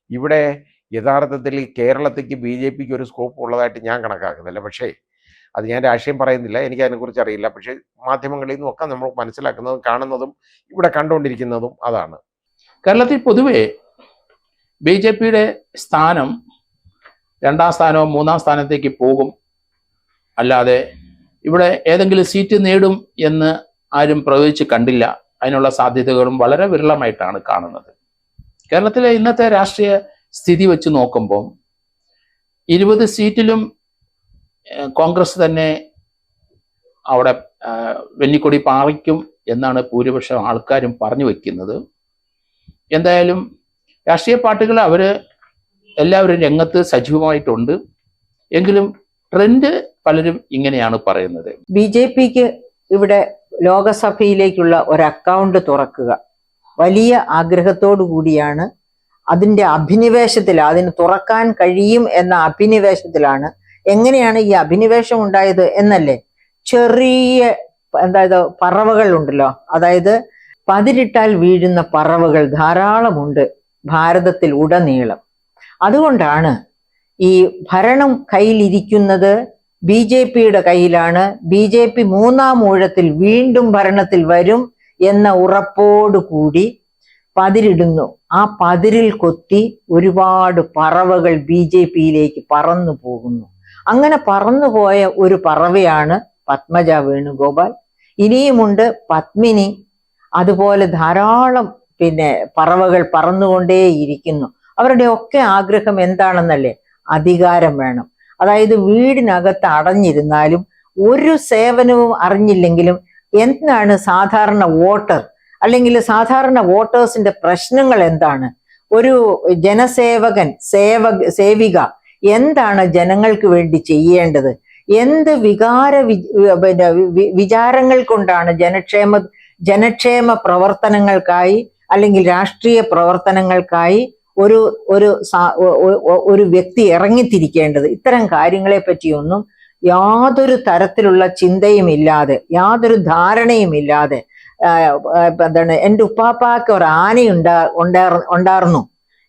ഇവിടെ യഥാർത്ഥത്തിൽ കേരളത്തിലേക്ക് BJPക്ക് ഒരു സ്കോപ്പ് ഉള്ളതായിട്ട് ഞാൻ കണക്കാക്കുന്നില്ല. പക്ഷേ അത് ഞാൻ രാഷ്ട്രീയം പറയുന്നില്ല, എനിക്ക് അതിനെക്കുറിച്ച് അറിയില്ല. പക്ഷേ മാധ്യമങ്ങളിൽ നിന്നൊക്കെ നമ്മൾ മനസ്സിലാക്കുന്നതും കാണുന്നതും ഇവിടെ കണ്ടുകൊണ്ടിരിക്കുന്നതും അതാണ്. കേരളത്തിൽ പൊതുവെ BJPയുടെ സ്ഥാനം 2ാം സ്ഥാനമോ 3ാം സ്ഥാനത്തേക്ക് പോകും, അല്ലാതെ ഇവിടെ ഏതെങ്കിലും സീറ്റ് നേടും എന്ന് ആരും പ്രവചിച്ച് കണ്ടില്ല. അതിനുള്ള സാധ്യതകളും വളരെ വിരളമായിട്ടാണ് കാണുന്നത്. കേരളത്തിലെ ഇന്നത്തെ രാഷ്ട്രീയ സ്ഥിതി വെച്ച് നോക്കുമ്പോൾ 20 സീറ്റിലും കോൺഗ്രസ് തന്നെ അവിടെ വെന്നിക്കൊടി പാറിക്കും എന്നാണ് ഭൂരിപക്ഷം ആൾക്കാരും പറഞ്ഞു വയ്ക്കുന്നത്. എന്തായാലും രാഷ്ട്രീയ പാർട്ടികൾ എല്ലാവരും രംഗത്ത് സജീവമായിട്ടുണ്ട്. എങ്കിലും ട്രെൻഡ് പലരും ഇങ്ങനെയാണ് പറയുന്നത്. BJPക്ക് ഇവിടെ ലോകസഭയിലേക്കുള്ള ഒരു അക്കൗണ്ട് തുറക്കുക വലിയ ആഗ്രഹത്തോടു കൂടിയാണ്. അതിൻ്റെ അതിന് തുറക്കാൻ കഴിയും എന്ന അഭിനിവേശത്തിലാണ്. എങ്ങനെയാണ് ഈ അഭിനിവേശം ഉണ്ടായത് എന്നല്ലേ, ചെറിയ പറവകൾ ഉണ്ടല്ലോ, അതായത് പതിരിട്ടാൽ വീഴുന്ന പറവകൾ ധാരാളമുണ്ട് ഭാരതത്തിൽ ഉടനീളം. അതുകൊണ്ടാണ് ഈ ഭരണം കയ്യിലിരിക്കുന്നത് BJPയുടെ കയ്യിലാണ്. BJP 3ാം ഊഴത്തിൽ വീണ്ടും ഭരണത്തിൽ വരും എന്ന ഉറപ്പോടുകൂടി പതിരിടുന്നു. ആ പതിരിൽ കൊത്തി ഒരുപാട് പറവകൾ BJPയിലേക്ക് പറന്നു പോകുന്നു. അങ്ങനെ പറന്നുപോയ ഒരു പറവയാണ് പത്മജ വേണുഗോപാൽ. ഇനിയുമുണ്ട് പത്മിനി. അതുപോലെ ധാരാളം പറവകൾ പറന്നുകൊണ്ടേയിരിക്കുന്നു. അവരുടെ ഒക്കെ ആഗ്രഹം എന്താണെന്നല്ലേ, അധികാരം വേണം. അതായത് വീടിനകത്ത് അടഞ്ഞിരുന്നാലും ഒരു സേവനവും അറിഞ്ഞില്ലെങ്കിലും എന്താണ് സാധാരണ വോട്ടർ അല്ലെങ്കിൽ സാധാരണ വോട്ടേഴ്സിന്റെ പ്രശ്നങ്ങൾ എന്താണ്, ഒരു ജനസേവകൻ സേവിക എന്താണ് ജനങ്ങൾക്ക് വേണ്ടി ചെയ്യേണ്ടത്, എന്ത് വിചാരങ്ങൾ കൊണ്ടാണ് ജനക്ഷേമ പ്രവർത്തനങ്ങൾക്കായി അല്ലെങ്കിൽ രാഷ്ട്രീയ പ്രവർത്തനങ്ങൾക്കായി ഒരു വ്യക്തി ഇറങ്ങിത്തിരിക്കേണ്ടത്. ഇത്തരം കാര്യങ്ങളെ പറ്റിയൊന്നും യാതൊരു തരത്തിലുള്ള ചിന്തയും ഇല്ലാതെ, യാതൊരു ധാരണയും ഇല്ലാതെ, എൻ്റെ ഉപ്പാപ്പാക്ക് ഒരു ആന ഉണ്ടായിരുന്നു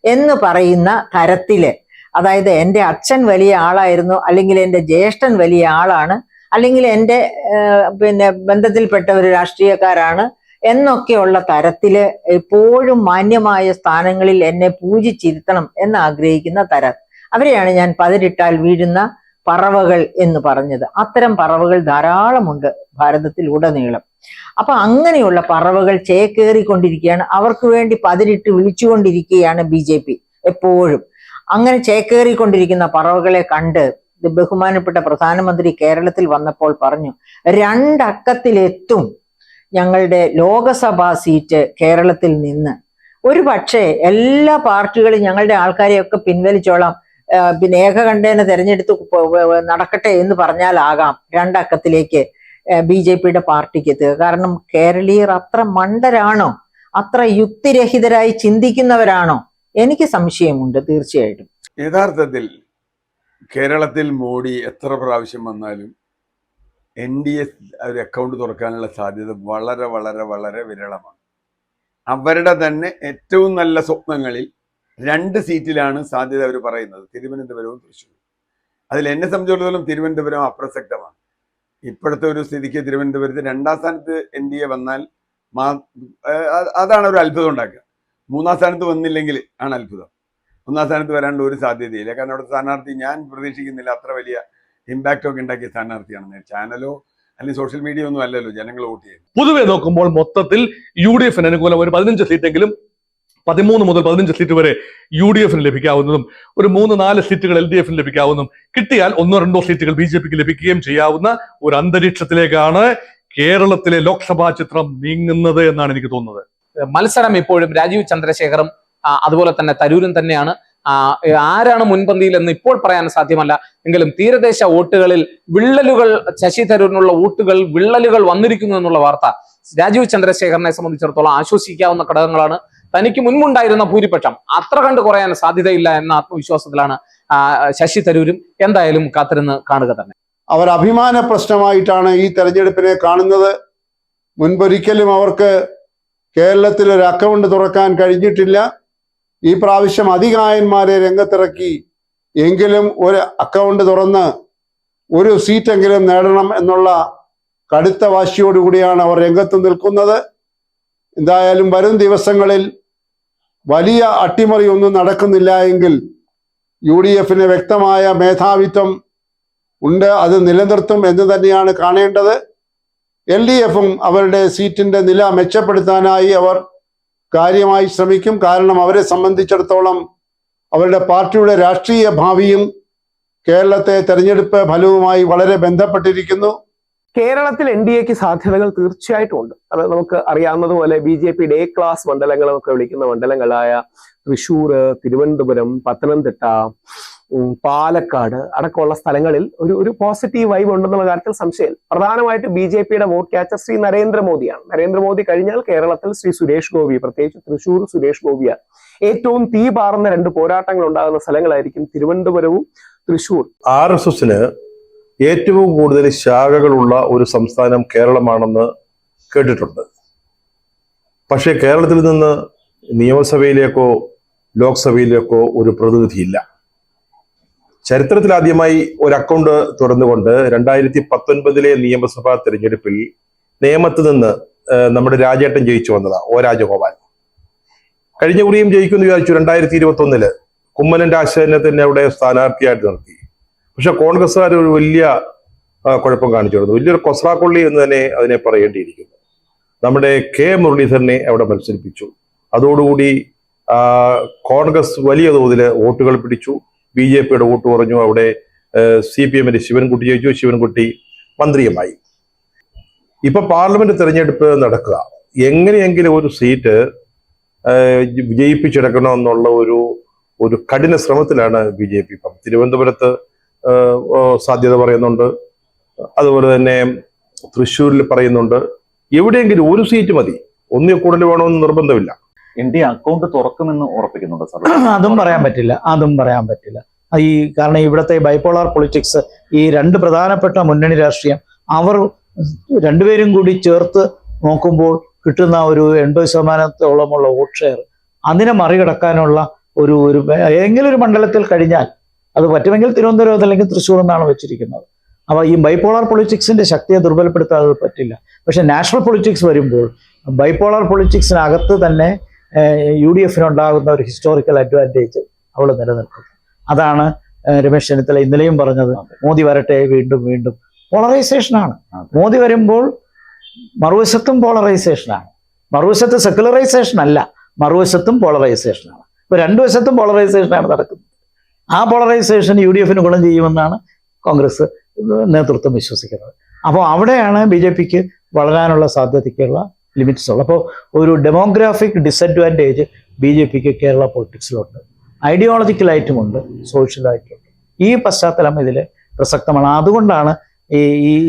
എന്ന് പറയുന്ന തരത്തില്, അതായത് എൻ്റെ അച്ഛൻ വലിയ ആളായിരുന്നു, അല്ലെങ്കിൽ എൻ്റെ ജ്യേഷ്ഠൻ വലിയ ആളാണ്, അല്ലെങ്കിൽ എൻ്റെ ബന്ധത്തിൽപ്പെട്ട ഒരു രാഷ്ട്രീയക്കാരാണ് എന്നൊക്കെയുള്ള തരത്തില് എപ്പോഴും മാന്യമായ സ്ഥാനങ്ങളിൽ എന്നെ പൂജിച്ചിരുത്തണം എന്ന് ആഗ്രഹിക്കുന്ന തരം അവരെയാണ് ഞാൻ പതിരിട്ടാൽ വീഴുന്ന പറവകൾ എന്ന് പറഞ്ഞത്. അത്തരം പറവകൾ ധാരാളമുണ്ട് ഭാരതത്തിൽ ഉടനീളം. അപ്പൊ അങ്ങനെയുള്ള പറവകൾ ചേക്കേറിക്കൊണ്ടിരിക്കുകയാണ്. അവർക്ക് വേണ്ടി പതിരിട്ട് വിളിച്ചുകൊണ്ടിരിക്കുകയാണ് BJP എപ്പോഴും. അങ്ങനെ ചേക്കേറിക്കൊണ്ടിരിക്കുന്ന പറവകളെ കണ്ട് ബഹുമാനപ്പെട്ട പ്രധാനമന്ത്രി കേരളത്തിൽ വന്നപ്പോൾ പറഞ്ഞു, 2 അക്കത്തിലെത്തും ഞങ്ങളുടെ ലോകസഭാ സീറ്റ് കേരളത്തിൽ നിന്ന്. ഒരു പക്ഷേ എല്ലാ പാർട്ടികളും ഞങ്ങളുടെ ആൾക്കാരെയൊക്കെ പിൻവലിച്ചോളാം, ഏകകണ്ഠേന തെരഞ്ഞെടുത്ത് നടക്കട്ടെ എന്ന് പറഞ്ഞാലാകാം 2 അക്കത്തിലേക്ക് BJPയുടെ പാർട്ടിക്ക് എത്തുക. കാരണം കേരളീയർ അത്ര മണ്ടരാണോ, അത്ര യുക്തിരഹിതരായി ചിന്തിക്കുന്നവരാണോ? എനിക്ക് സംശയമുണ്ട് തീർച്ചയായിട്ടും. യഥാർത്ഥത്തിൽ കേരളത്തിൽ മോഡി എത്ര പ്രാവശ്യം വന്നാലും NDA ഒരു അക്കൗണ്ട് തുറക്കാനുള്ള സാധ്യത വളരെ വളരെ വളരെ വിരളമാണ്. അവരുടെ തന്നെ ഏറ്റവും നല്ല സ്വപ്നങ്ങളിൽ 2 സീറ്റിലാണ് സാധ്യത അവർ പറയുന്നത്, തിരുവനന്തപുരവും തൃശ്ശൂരും. അതിൽ എന്നെ സംബന്ധിച്ചിടത്തോളം തിരുവനന്തപുരം അപ്രസക്തമാണ്. ഇപ്പോഴത്തെ ഒരു സ്ഥിതിക്ക് തിരുവനന്തപുരത്ത് 2ാം സ്ഥാനത്ത് NDA വന്നാൽ അതാണ് ഒരു അത്ഭുതം ഉണ്ടാക്കുക. 3ാം സ്ഥാനത്ത് വന്നില്ലെങ്കിൽ ആണ് അത്ഭുതം. 1ാം സ്ഥാനത്ത് വരാനുള്ള ഒരു സാധ്യതയില്ല. കാരണം അവിടെ സ്ഥാനാർത്ഥി ഞാൻ പ്രതീക്ഷിക്കുന്നില്ല അത്ര വലിയ ഇമ്പാക്റ്റ് ഒക്കെ ഉണ്ടാക്കിയ സ്ഥാനാർത്ഥിയാണെന്ന്. ചാനലോ അല്ലെങ്കിൽ സോഷ്യൽ മീഡിയ ഒന്നും അല്ലല്ലോ ജനങ്ങൾ വോട്ട് ചെയ്യുന്നത്. പൊതുവെ നോക്കുമ്പോൾ മൊത്തത്തിൽ UDFന് അനുകൂലം ഒരു 15 സീറ്റെങ്കിലും 13 മുതൽ 15 സീറ്റ് വരെ UDFന് ലഭിക്കാവുന്നതും ഒരു 3-4 സീറ്റുകൾ LDFന് ലഭിക്കാവുന്നതും കിട്ടിയാൽ 1-2 സീറ്റുകൾ BJPക്ക് ലഭിക്കുകയും ചെയ്യാവുന്ന ഒരു അന്തരീക്ഷത്തിലേക്കാണ് കേരളത്തിലെ ലോക്സഭാ ചിത്രം നീങ്ങുന്നത് എന്നാണ് എനിക്ക് തോന്നുന്നത്. മത്സരം ഇപ്പോഴും രാജീവ് ചന്ദ്രശേഖറും അതുപോലെ തന്നെ തരൂരും തന്നെയാണ്. ആരാണ് മുൻപന്തിയിൽ എന്ന് ഇപ്പോൾ പറയാൻ സാധ്യമല്ല. എങ്കിലും തീരദേശ വോട്ടുകളിൽ വിള്ളലുകൾ, ശശി തരൂരിനുള്ള വോട്ടുകൾ വിള്ളലുകൾ വന്നിരിക്കുന്നു എന്നുള്ള വാർത്ത രാജീവ് ചന്ദ്രശേഖരനെ സംബന്ധിച്ചിടത്തോളം ആശ്വസിക്കാവുന്ന ഘടകങ്ങളാണ്. തനിക്ക് മുൻപുണ്ടായിരുന്ന ഭൂരിപക്ഷം അത്ര കണ്ട് കുറയാൻ സാധ്യതയില്ല എന്ന ആത്മവിശ്വാസത്തിലാണ് ശശി തരൂരും. എന്തായാലും കാത്തിരുന്ന് കാണുക തന്നെ. അവർ അഭിമാന പ്രശ്നമായിട്ടാണ് ഈ തെരഞ്ഞെടുപ്പിനെ കാണുന്നത്. മുൻപൊരിക്കലും അവർക്ക് കേരളത്തിൽ ഒരു അക്കൗണ്ട് തുറക്കാൻ കഴിഞ്ഞിട്ടില്ല. ഈ പ്രാവശ്യം അധികായന്മാരെ രംഗത്തിറക്കി എങ്കിലും ഒരു അക്കൗണ്ട് തുറന്ന് ഒരു സീറ്റെങ്കിലും നേടണം എന്നുള്ള കടുത്ത വാശിയോടുകൂടിയാണ് അവർ രംഗത്ത് നിൽക്കുന്നത്. എന്തായാലും വരും ദിവസങ്ങളിൽ വലിയ അട്ടിമറി ഒന്നും നടക്കുന്നില്ല എങ്കിൽ UDF-ന് വ്യക്തമായ മേധാവിത്വം ഉണ്ട്, അത് നിലനിർത്തും എന്ന് തന്നെയാണ് കാണേണ്ടത്. LDF-ഉം അവരുടെ സീറ്റിന്റെ നില മെച്ചപ്പെടുത്താനായി അവർ കാര്യമായി ശ്രമിക്കും. കാരണം അവരെ സംബന്ധിച്ചിടത്തോളം അവരുടെ പാർട്ടിയുടെ രാഷ്ട്രീയ ഭാവിയും കേരളത്തെ തെരഞ്ഞെടുപ്പ് ഫലവുമായി വളരെ ബന്ധപ്പെട്ടിരിക്കുന്നു. കേരളത്തിൽ NDAക്ക് സാധ്യതകൾ തീർച്ചയായിട്ടും ഉണ്ട്. അത് നമുക്ക് അറിയാവുന്നതുപോലെ BJPയുടെ A ക്ലാസ് മണ്ഡലങ്ങളൊക്കെ വിളിക്കുന്ന മണ്ഡലങ്ങളായ തൃശ്ശൂർ, തിരുവനന്തപുരം, പത്തനംതിട്ട, പാലക്കാട് അടക്കമുള്ള സ്ഥലങ്ങളിൽ ഒരു പോസിറ്റീവ് വൈബ് ഉണ്ടെന്നുള്ള കാര്യത്തിൽ സംശയമില്ല. പ്രധാനമായിട്ട് BJPയുടെ വോട്ട് ക്യാച്ചർ ശ്രീ നരേന്ദ്രമോദിയാണ്. നരേന്ദ്രമോദി കഴിഞ്ഞാൽ കേരളത്തിൽ ശ്രീ സുരേഷ് ഗോപി, പ്രത്യേകിച്ച് തൃശ്ശൂർ സുരേഷ് ഗോപിയാണ്. ഏറ്റവും തീ പാർന്ന 2 പോരാട്ടങ്ങൾ ഉണ്ടാകുന്ന സ്ഥലങ്ങളായിരിക്കും തിരുവനന്തപുരവും തൃശ്ശൂർ. RSSന് ഏറ്റവും കൂടുതൽ ശാഖകളുള്ള ഒരു സംസ്ഥാനം കേരളമാണെന്ന് കേട്ടിട്ടുണ്ട്. പക്ഷേ കേരളത്തിൽ നിന്ന് നിയമസഭയിലേക്കോ ലോക്സഭയിലേക്കോ ഒരു പ്രതിനിധിയില്ല. ചരിത്രത്തിൽ ആദ്യമായി ഒരു അക്കൗണ്ട് തുറന്നുകൊണ്ട് 2019 നിയമസഭാ തെരഞ്ഞെടുപ്പിൽ നേമത്ത് നിന്ന് നമ്മുടെ രാജേട്ടൻ ജയിച്ചു വന്നതാ, O രാജഗോപാൽ. കഴിഞ്ഞ കുറിയും ജയിക്കുമെന്ന് വിചാരിച്ചു. 2021 കുമ്മനം രാജശേഖരനെ തന്നെ അവിടെ സ്ഥാനാർത്ഥിയായിട്ട് നിർത്തി. പക്ഷെ കോൺഗ്രസ്സുകാർ ഒരു വലിയ കുഴപ്പം കാണിച്ചു, വലിയൊരു കൊസ്രാക്കൊള്ളി എന്ന് തന്നെ അതിനെ പറയേണ്ടിയിരിക്കുന്നു. നമ്മുടെ K മുരളീധരനെ അവിടെ മത്സരിപ്പിച്ചു. അതോടുകൂടി കോൺഗ്രസ് വലിയ തോതിൽ വോട്ടുകൾ പിടിച്ചു. BJPയുടെ വോട്ട് കുറഞ്ഞു. അവിടെ CPM-ന്റെ ശിവൻകുട്ടി ജയിച്ചു. ശിവൻകുട്ടി മന്ത്രിയുമായി. ഇപ്പൊ പാർലമെന്റ് തെരഞ്ഞെടുപ്പ് നടക്കുക. എങ്ങനെയെങ്കിലും ഒരു സീറ്റ് വിജയിപ്പിച്ചെടുക്കണം എന്നുള്ള ഒരു കഠിന ശ്രമത്തിലാണ് BJP. ഇപ്പം തിരുവനന്തപുരത്ത് സാധ്യത പറയുന്നുണ്ട്, അതുപോലെ തന്നെ തൃശ്ശൂരിൽ പറയുന്നുണ്ട്. എവിടെയെങ്കിലും ഒരു സീറ്റ് മതി, ഒന്നിൽ കൂടുതൽ വേണമെന്ന് നിർബന്ധമില്ല. NDA അക്കൗണ്ട് തുറക്കുമെന്ന് ഉറപ്പിക്കുന്നുണ്ട് സാർ? അതും പറയാൻ പറ്റില്ല. കാരണം ഇവിടുത്തെ ബൈപോളാർ പൊളിറ്റിക്സ്, ഈ 2 പ്രധാനപ്പെട്ട മുന്നണി രാഷ്ട്രീയം, അവർ രണ്ടുപേരും കൂടി ചേർത്ത് നോക്കുമ്പോൾ കിട്ടുന്ന ഒരു 80%-ഓളമുള്ള വോട്ട് ഷെയർ, അതിനെ മറികടക്കാനുള്ള ഒരു ഏതെങ്കിലും ഒരു മണ്ഡലത്തിൽ കഴിഞ്ഞാൽ, അത് പറ്റുമെങ്കിൽ തിരുവനന്തപുരം അല്ലെങ്കിൽ തൃശ്ശൂർ എന്നാണ് വെച്ചിരിക്കുന്നത്. അപ്പോൾ ഈ ബൈപോളാർ പൊളിറ്റിക്സിന്റെ ശക്തിയെ ദുർബലപ്പെടുത്താതെ പറ്റില്ല. പക്ഷെ നാഷണൽ പൊളിറ്റിക്സ് വരുമ്പോൾ ബൈപോളാർ പൊളിറ്റിക്സിനകത്ത് തന്നെ UDF-നുണ്ടാകുന്ന ഒരു ഹിസ്റ്റോറിക്കൽ അഡ്വാൻറ്റേജ് അവൾ നിലനിൽക്കുന്നു. അതാണ് രമേശ് ചെന്നിത്തല ഇന്നലെയും പറഞ്ഞത്. മോദി വരട്ടെ, വീണ്ടും വീണ്ടും പോളറൈസേഷനാണ്. മോദി വരുമ്പോൾ മറുവശത്തും പോളറൈസേഷനാണ്. മറുവശത്ത് സെക്കുലറൈസേഷൻ അല്ല, മറുവശത്തും പോളറൈസേഷനാണ്. ഇപ്പൊ 2 വശത്തും പോളറൈസേഷനാണ് നടക്കുന്നത്. ആ പോളറൈസേഷൻ UDF-ന് ഗുണം ചെയ്യുമെന്നാണ് കോൺഗ്രസ് നേതൃത്വം വിശ്വസിക്കുന്നത്. അപ്പോൾ അവിടെയാണ് BJPക്ക് വളരാനുള്ള സാധ്യതയ്ക്കുള്ള ലിമിറ്റ്സ് ഉള്ളത്. അപ്പോൾ ഒരു ഡെമോഗ്രാഫിക് ഡിസഡ്വാൻറ്റേജ് BJPക്ക് കേരള പൊളിറ്റിക്സിലുണ്ട്. ഐഡിയോളജിക്കലായിട്ടുമുണ്ട്, സോഷ്യലായിട്ടുമുണ്ട്. ഈ പശ്ചാത്തലം ഇതിൽ പ്രസക്തമാണ്. അതുകൊണ്ടാണ്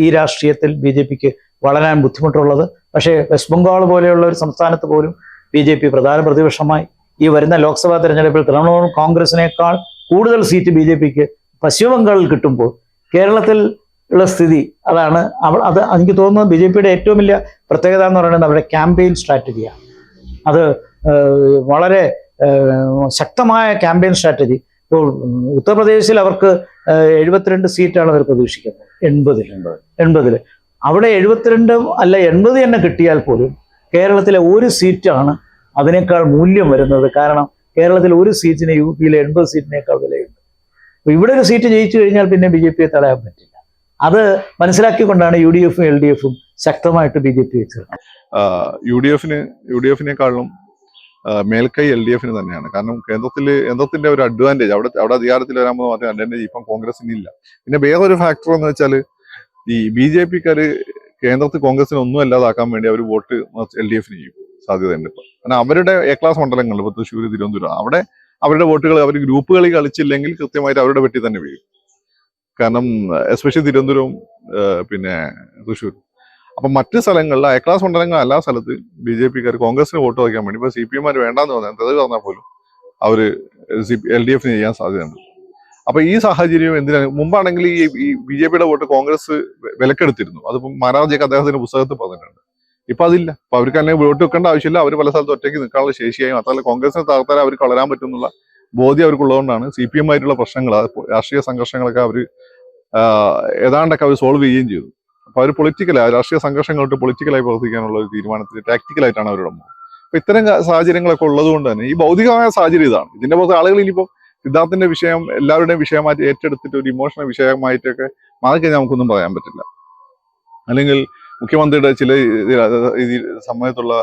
ഈ രാഷ്ട്രീയത്തിൽ BJPക്ക് വളരാൻ ബുദ്ധിമുട്ടുള്ളത്. പക്ഷേ വെസ്റ്റ് ബംഗാൾ പോലെയുള്ള ഒരു സംസ്ഥാനത്ത് പോലും BJP പ്രധാന പ്രതിപക്ഷമായി. ഈ വരുന്ന ലോക്സഭാ തെരഞ്ഞെടുപ്പിൽ തൃണമൂൽ കോൺഗ്രസിനേക്കാൾ കൂടുതൽ സീറ്റ് BJPക്ക് പശ്ചിമ ബംഗാളിൽ കിട്ടുമ്പോൾ കേരളത്തിൽ ഉള്ള സ്ഥിതി അതാണ്. അത് എനിക്ക് തോന്നുന്നത് BJPയുടെ ഏറ്റവും വലിയ പ്രത്യേകത എന്ന് പറയുന്നത് അവരുടെ ക്യാമ്പയിൻ സ്ട്രാറ്റജിയാണ്. അത് വളരെ ശക്തമായ ക്യാമ്പയിൻ സ്ട്രാറ്റജി. ഇപ്പോൾ ഉത്തർപ്രദേശിൽ അവർക്ക് 72 സീറ്റാണ് അവർ പ്രതീക്ഷിക്കുന്നത്. 80 അവിടെ 72 അല്ല 80 തന്നെ കിട്ടിയാൽ പോലും കേരളത്തിലെ ഒരു സീറ്റാണ് അതിനേക്കാൾ മൂല്യം വരുന്നത്. കാരണം കേരളത്തിൽ ഒരു സീറ്റിന് UP-യിലെ 80 സീറ്റിനേക്കാൾ വിലയുണ്ട്. അപ്പൊ ഇവിടെ ഒരു സീറ്റ് ജയിച്ചു കഴിഞ്ഞാൽ പിന്നെ BJPയെ തടയാൻ പറ്റില്ല. അത് മനസ്സിലാക്കിക്കൊണ്ടാണ് UDF-ഉം LDF-ഉം ശക്തമായിട്ട് BJP വെച്ചത്. UDF-നേക്കാളും മേൽക്കൈ LDF-ന് തന്നെയാണ്. കാരണം കേന്ദ്രത്തിന്റെ ഒരു അഡ്വാൻറ്റേജ് അവിടെ അധികാരത്തിൽ വരാമെന്ന് മാത്രമേ അഡ്വാൻറ്റേജ് ഇപ്പം കോൺഗ്രസിനില്ല. പിന്നെ വേറൊരു ഫാക്ടർ എന്ന് വെച്ചാൽ ഈ BJPക്കാര് കേന്ദ്രത്തിൽ കോൺഗ്രസിന് ഒന്നും അല്ലാതാക്കാൻ വേണ്ടി അവർ വോട്ട് LDF-ന് ചെയ്യും സാധ്യതയുണ്ട് ഇപ്പം. കാരണം അവരുടെ A ക്ലാസ് മണ്ഡലങ്ങളിൽ ഇപ്പോൾ തൃശ്ശൂർ, തിരുവനന്തപുരം, അവിടെ അവരുടെ വോട്ടുകൾ അവർ ഗ്രൂപ്പുകളിൽ കളിച്ചില്ലെങ്കിൽ കൃത്യമായിട്ട് അവരുടെ വെട്ടി തന്നെ വീഴും. കാരണം എസ്പെഷ്യലി തിരുവനന്തപുരവും പിന്നെ തൃശ്ശൂർ. അപ്പം മറ്റ് സ്ഥലങ്ങളിൽ A ക്ലാസ് മണ്ഡലങ്ങൾ എല്ലാ സ്ഥലത്ത് BJPക്കാർ കോൺഗ്രസിന് വോട്ട് വയ്ക്കാൻ വേണ്ടി ഇപ്പോൾ CPM-മാർ വേണ്ടാന്ന് പറഞ്ഞാൽ പോലും അവർ LDF-ന് ചെയ്യാൻ സാധ്യതയുണ്ട്. അപ്പൊ ഈ സാഹചര്യം എന്തിനാണ്? മുമ്പാണെങ്കിൽ ഈ BJPയുടെ വോട്ട് കോൺഗ്രസ് വിലക്കെടുത്തിരുന്നു. അതിപ്പം മഹാരാജയൊക്കെ അദ്ദേഹത്തിന്റെ പുസ്തകത്തിൽ പറഞ്ഞിട്ടുണ്ട്. ഇപ്പൊ അതില്ല. അപ്പൊ അവർക്ക് അല്ലെങ്കിൽ വോട്ട് വെക്കേണ്ട ആവശ്യമില്ല. അവർ പല സ്ഥലത്ത് ഒറ്റയ്ക്ക് നിൽക്കാനുള്ള ശേഷിയായി, മാത്രമല്ല കോൺഗ്രസിനെ തകർത്താൽ അവർക്ക് വളരാൻ പറ്റുന്നുള്ള ബോധ്യം അവർക്കുള്ളതുകൊണ്ടാണ് CPM ആയിട്ടുള്ള പ്രശ്നങ്ങൾ, രാഷ്ട്രീയ സംഘർഷങ്ങളൊക്കെ അവർ ഏതാണ്ടൊക്കെ അവർ സോൾവ് ചെയ്യുകയും ചെയ്തു. അപ്പൊ അവർ പൊളിറ്റിക്കലായി, രാഷ്ട്രീയ സംഘർഷങ്ങളോട്ട് പൊളിറ്റിക്കലായി പ്രവർത്തിക്കാനുള്ള ഒരു തീരുമാനത്തിൽ ടാക്ടിക്കലായിട്ടാണ് അവരുടെ മുമ്പ്. അപ്പൊ ഇത്തരം സാഹചര്യങ്ങളൊക്കെ ഉള്ളത് കൊണ്ട് തന്നെ ഈ ഭൗതികമായ സാഹചര്യം ഇതാണ്. ഇതിന്റെ പുറത്ത് ആളുകൾ ഇനിയിപ്പോൾ സിദ്ധാർത്ഥിന്റെ വിഷയം എല്ലാവരുടെയും വിഷയമായിട്ട് ഏറ്റെടുത്തിട്ട് ഒരു ഇമോഷണൽ വിഷയമായിട്ടൊക്കെ മാറിക്കഴിഞ്ഞാൽ നമുക്കൊന്നും പറയാൻ പറ്റില്ല. അല്ലെങ്കിൽ മുഖ്യമന്ത്രിയുടെ ചില സമയത്തുള്ള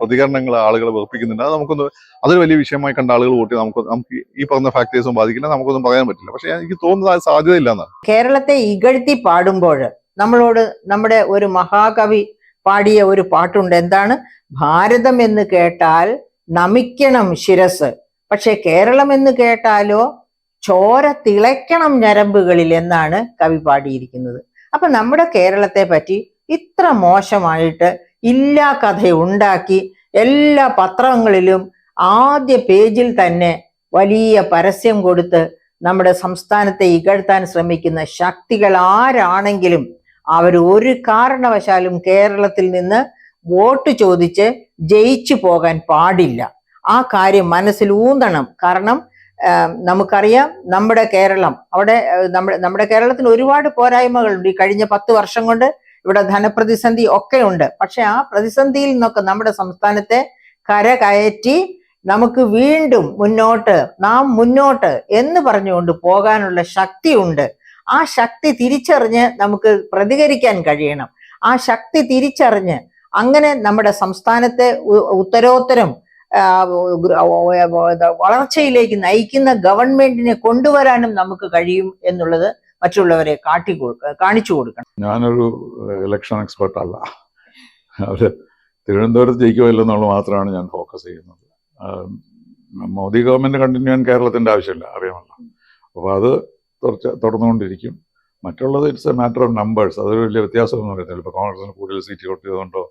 പ്രതികരണങ്ങൾ ആളുകളെ വെറുപ്പിക്കുന്നുണ്ട്. അത് അതൊരു വലിയ വിഷയമായി കണ്ട ആളുകൾ വോട്ട് നമുക്ക് ഈ പറഞ്ഞ ഫാക്ടേഴ്സും ബാധിക്കില്ല, നമുക്കൊന്നും പറയാൻ പറ്റില്ല. പക്ഷെ എനിക്ക് തോന്നുന്നത് അത് സാധ്യതയില്ല എന്നാണ്. കേരളത്തെ ഇകഴ്ത്തി പാടുമ്പോൾ നമ്മളോട് നമ്മുടെ ഒരു മഹാകവി പാടിയ ഒരു പാട്ടുണ്ട്. എന്താണ്? ഭാരതം എന്ന് കേട്ടാൽ നമിക്കണം ശിരസ്, പക്ഷെ കേരളം എന്ന് കേട്ടാലോ ചോര തിളയ്ക്കണം ഞരമ്പുകളിൽ എന്നാണ് കവി പാടിയിരിക്കുന്നത്. അപ്പൊ നമ്മുടെ കേരളത്തെ പറ്റി ഇത്ര മോശമായിട്ട് ഇല്ലാ കഥ ഉണ്ടാക്കി എല്ലാ പത്രങ്ങളിലും ആദ്യ പേജിൽ തന്നെ വലിയ പരസ്യം കൊടുത്ത് നമ്മുടെ സംസ്ഥാനത്തെ ഇകഴ്ത്താൻ ശ്രമിക്കുന്ന ശക്തികൾ ആരാണെങ്കിലും അവർ ഒരു കാരണവശാലും കേരളത്തിൽ നിന്ന് വോട്ട് ചോദിച്ച് ജയിച്ചു പോകാൻ പാടില്ല. ആ കാര്യം മനസ്സിൽ ഊന്നണം. കാരണം നമുക്കറിയാം നമ്മുടെ കേരളം, നമ്മുടെ കേരളത്തിന് ഒരുപാട് പോരായ്മകളുണ്ട്. ഈ കഴിഞ്ഞ 10 വർഷം കൊണ്ട് ഇവിടെ ധനപ്രതിസന്ധി ഒക്കെ ഉണ്ട്. പക്ഷെ ആ പ്രതിസന്ധിയിൽ നിന്നൊക്കെ നമ്മുടെ സംസ്ഥാനത്തെ കരകയറ്റി നമുക്ക് വീണ്ടും നാം മുന്നോട്ട് എന്ന് പറഞ്ഞുകൊണ്ട് പോകാനുള്ള ശക്തിയുണ്ട്. ആ ശക്തി തിരിച്ചറിഞ്ഞ് നമുക്ക് പ്രതികരിക്കാൻ കഴിയണം. ആ ശക്തി തിരിച്ചറിഞ്ഞ് അങ്ങനെ നമ്മുടെ സംസ്ഥാനത്തെ ഉത്തരോത്തരം വളർച്ചയിലേക്ക് നയിക്കുന്ന ഗവൺമെന്റിനെ കൊണ്ടുവരാനും നമുക്ക് കഴിയും എന്നുള്ളത് മറ്റുള്ളവരെ കാണിച്ചു കൊടുക്കണം. ഞാനൊരു ഇലക്ഷൻ എക്സ്പെർട്ട് അല്ല. അവര് തിരുവനന്തപുരത്ത് ജയിക്കുമല്ലോ എന്നുള്ളത് മാത്രമാണ് ഞാൻ ഫോക്കസ് ചെയ്യുന്നത്. മോദി ഗവൺമെന്റ് കണ്ടിന്യൂ ചെയ്യാൻ കേരളത്തിന്റെ ആവശ്യമില്ല, അറിയാമല്ലോ. അപ്പോൾ അത് തുടർന്നുകൊണ്ടിരിക്കും. മറ്റുള്ളത് it's a matter of numbers. അതൊരു വലിയ വ്യത്യാസമൊന്നും വരുന്നില്ല. ഇപ്പോൾ കോൺഗ്രസിന് കൂടുതൽ സീറ്റ് കിട്ടിയതുകൊണ്ടോ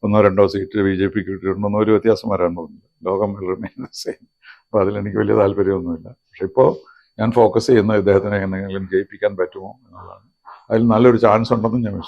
1-2 സീറ്റ് BJP കിട്ടിയിട്ടുണ്ടോ ഒരു വ്യത്യാസം വരാൻ പോകുന്നില്ല. ലോകം സെയിം. അപ്പോൾ അതിലെനിക്ക് വലിയ താല്പര്യമൊന്നുമില്ല. പക്ഷെ ഇപ്പോൾ ഞാൻ ഫോക്കസ് ചെയ്യുന്ന ഇദ്ദേഹത്തിനെ എങ്ങനെയെങ്കിലും ജയിപ്പിക്കാൻ പറ്റുമോ എന്നുള്ളതാണ്. അതിൽ നല്ലൊരു ചാൻസ് ഉണ്ടെന്ന് ഞാൻ